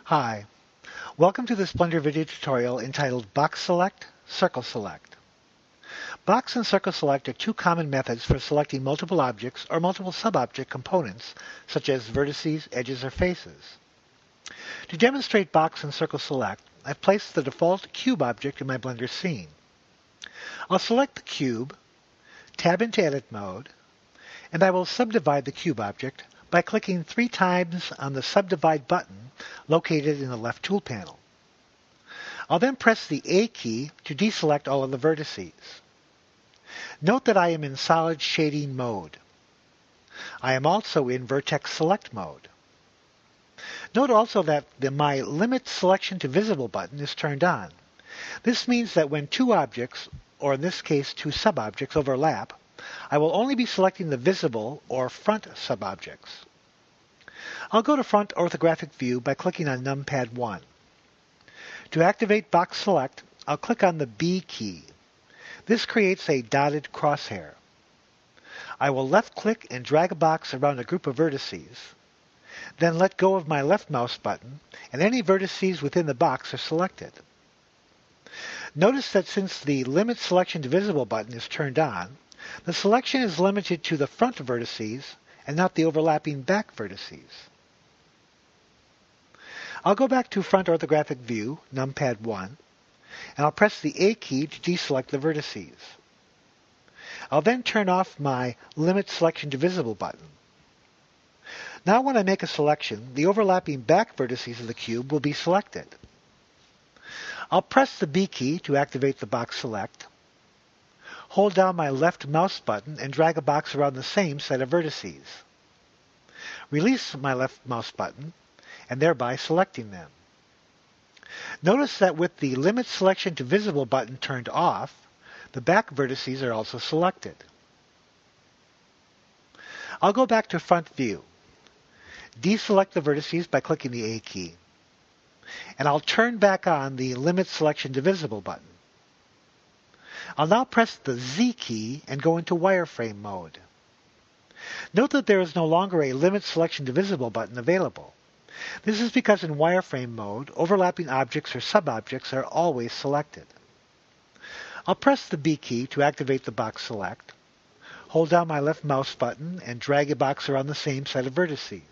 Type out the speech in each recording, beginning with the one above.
Hi, welcome to this Blender video tutorial entitled Box Select, Circle Select. Box and Circle Select are two common methods for selecting multiple objects or multiple sub-object components, such as vertices, edges, or faces. To demonstrate Box and Circle Select, I've placed the default cube object in my Blender scene. I'll select the cube, tab into Edit Mode, and I will subdivide the cube object by clicking 3 times on the Subdivide button located in the left tool panel. I'll then press the A key to deselect all of the vertices. Note that I am in solid shading mode. I am also in vertex select mode. Note also that my Limit Selection to Visible button is turned on. This means that when two objects, or in this case two sub-objects, overlap, I will only be selecting the visible or front sub-objects. I'll go to Front Orthographic View by clicking on Numpad 1. To activate Box Select, I'll click on the B key. This creates a dotted crosshair. I will left-click and drag a box around a group of vertices. Then let go of my left mouse button, and any vertices within the box are selected. Notice that since the Limit Selection to Visible button is turned on, the selection is limited to the front vertices and not the overlapping back vertices. I'll go back to Front Orthographic View, Numpad 1, and I'll press the A key to deselect the vertices. I'll then turn off my Limit Selection to Visible button. Now when I make a selection, the overlapping back vertices of the cube will be selected. I'll press the B key to activate the box select. Hold down my left mouse button and drag a box around the same set of vertices. Release my left mouse button, and thereby selecting them. Notice that with the Limit Selection to Visible button turned off, the back vertices are also selected. I'll go back to Front View. Deselect the vertices by clicking the A key. And I'll turn back on the Limit Selection to Visible button. I'll now press the Z key and go into wireframe mode. Note that there is no longer a Limit Selection to Visible button available. This is because in wireframe mode, overlapping objects or sub-objects are always selected. I'll press the B key to activate the box select. Hold down my left mouse button and drag a box around the same set of vertices.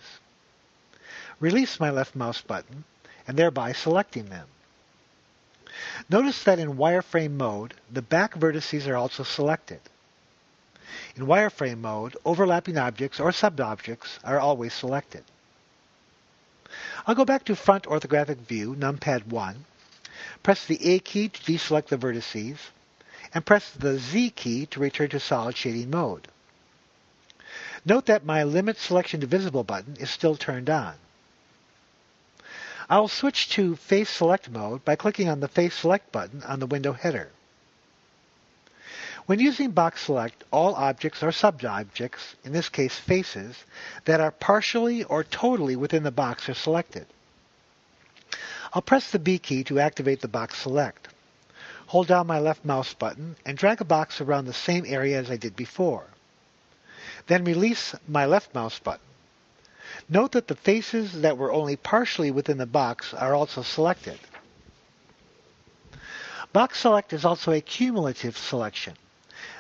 Release my left mouse button, and thereby selecting them. Notice that in wireframe mode, the back vertices are also selected. In wireframe mode, overlapping objects or sub-objects are always selected. I'll go back to Front Orthographic View, Numpad 1, press the A key to deselect the vertices, and press the Z key to return to solid shading mode. Note that my Limit Selection to Visible button is still turned on. I will switch to Face Select mode by clicking on the Face Select button on the window header. When using Box Select, all objects or sub-objects, in this case faces, that are partially or totally within the box are selected. I'll press the B key to activate the Box Select. Hold down my left mouse button and drag a box around the same area as I did before. Then release my left mouse button. Note that the faces that were only partially within the box are also selected. Box Select is also a cumulative selection.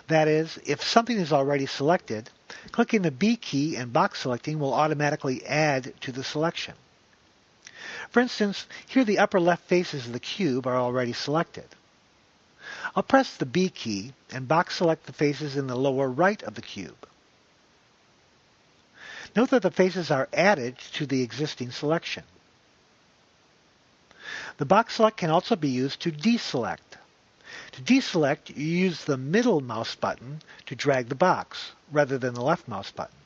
That is, if something is already selected, clicking the B key and box selecting will automatically add to the selection. For instance, here the upper left faces of the cube are already selected. I'll press the B key and box select the faces in the lower right of the cube. Note that the faces are added to the existing selection. The box select can also be used to deselect. To deselect, you use the middle mouse button to drag the box, rather than the left mouse button.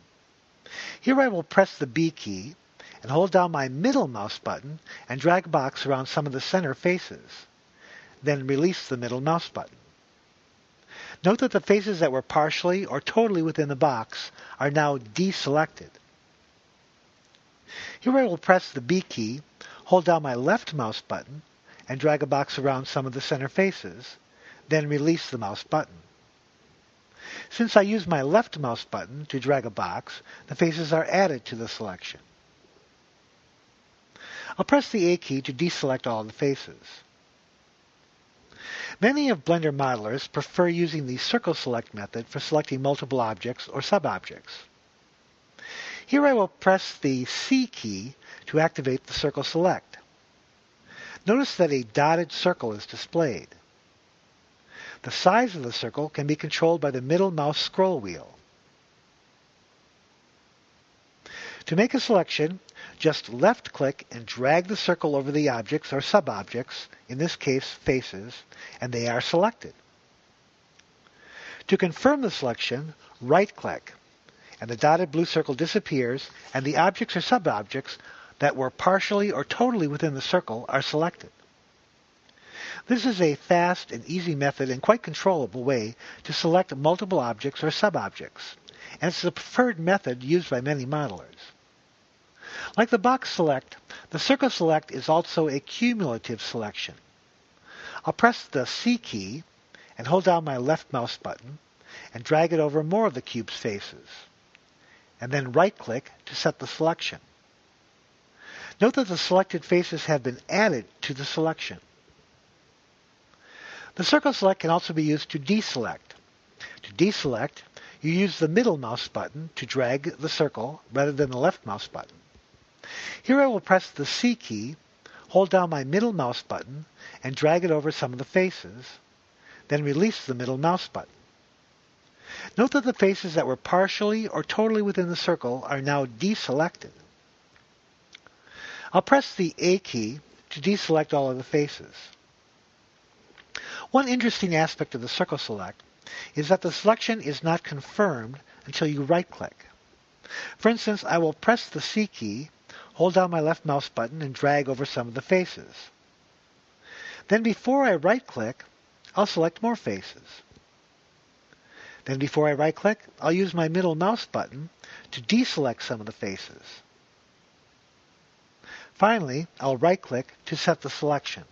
Here I will press the B key and hold down my middle mouse button and drag a box around some of the center faces. Then release the middle mouse button. Note that the faces that were partially or totally within the box are now deselected. Here I will press the B key, hold down my left mouse button, and drag a box around some of the center faces, then release the mouse button. Since I use my left mouse button to drag a box, the faces are added to the selection. I'll press the A key to deselect all the faces. Many of Blender modelers prefer using the circle select method for selecting multiple objects or sub-objects. Here I will press the C key to activate the circle select. Notice that a dotted circle is displayed. The size of the circle can be controlled by the middle mouse scroll wheel. To make a selection, just left-click and drag the circle over the objects or sub-objects, in this case faces, and they are selected. To confirm the selection, right-click, and the dotted blue circle disappears, and the objects or sub-objects that were partially or totally within the circle are selected. This is a fast and easy method and quite controllable way to select multiple objects or sub-objects, and it's the preferred method used by many modelers. Like the box select, the circle select is also a cumulative selection. I'll press the C key and hold down my left mouse button and drag it over more of the cube's faces, and then right-click to set the selection. Note that the selected faces have been added to the selection. The circle select can also be used to deselect. To deselect, you use the middle mouse button to drag the circle rather than the left mouse button. Here I will press the C key, hold down my middle mouse button, and drag it over some of the faces, then release the middle mouse button. Note that the faces that were partially or totally within the circle are now deselected. I'll press the A key to deselect all of the faces. One interesting aspect of the circle select is that the selection is not confirmed until you right-click. For instance, I will press the C key, hold down my left mouse button, and drag over some of the faces. Then before I right-click, I'll select more faces. Then before I right-click, I'll use my middle mouse button to deselect some of the faces. Finally, I'll right-click to set the selection.